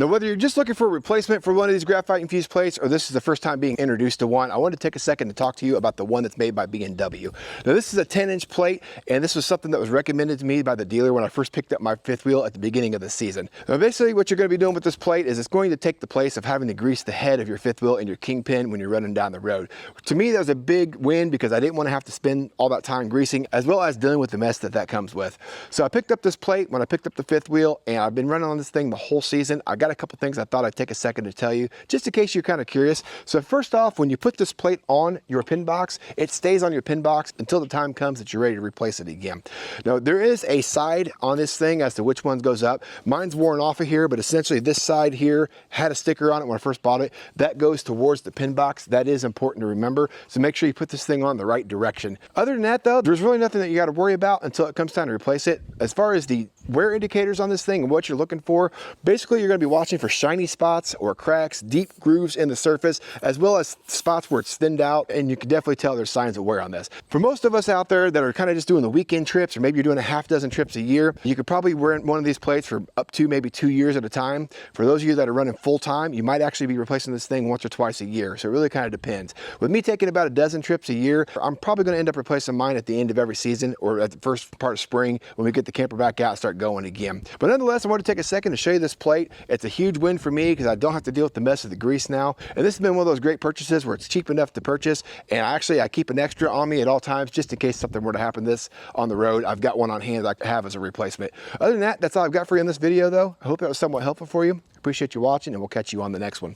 Now, whether you're just looking for a replacement for one of these graphite infused plates or this is the first time being introduced to one, I wanted to take a second to talk to you about the one that's made by B&W. Now, this is a 10-inch plate, and this was something that was recommended to me by the dealer when I first picked up my fifth wheel at the beginning of the season. Now, basically what you're going to be doing with this plate is it's going to take the place of having to grease the head of your fifth wheel and your kingpin when you're running down the road. To me, that was a big win because I didn't want to have to spend all that time greasing as well as dealing with the mess that comes with. So I picked up this plate when I picked up the fifth wheel, and I've been running on this thing the whole season. I got a couple things I thought I'd take a second to tell you, just in case you're kind of curious. So first off, when you put this plate on your pin box, it stays on your pin box until the time comes that you're ready to replace it again. Now, there is a side on this thing as to which one goes up. Mine's worn off of here, but essentially this side here had a sticker on it when I first bought it. That goes towards the pin box. That is important to remember. So make sure you put this thing on the right direction. Other than that though, there's really nothing that you got to worry about until it comes time to replace it. As far as the wear indicators on this thing and what you're looking for, basically you're going to be watching for shiny spots or cracks, deep grooves in the surface, as well as spots where it's thinned out, and you can definitely tell there's signs of wear on this. For most of us out there that are kind of just doing the weekend trips, or maybe you're doing a half dozen trips a year, you could probably wear one of these plates for up to maybe 2 years at a time. For those of you that are running full time, you might actually be replacing this thing once or twice a year. So it really kind of depends. With me taking about a dozen trips a year, I'm probably going to end up replacing mine at the end of every season or at the first part of spring when we get the camper back out and start going again. But nonetheless, I want to take a second to show you this plate. It's a huge win for me because I don't have to deal with the mess of the grease now. And this has been one of those great purchases where it's cheap enough to purchase. And I keep an extra on me at all times just in case something were to happen to this on the road. I've got one on hand that I have as a replacement. Other than that, that's all I've got for you in this video though. I hope that was somewhat helpful for you. Appreciate you watching, and we'll catch you on the next one.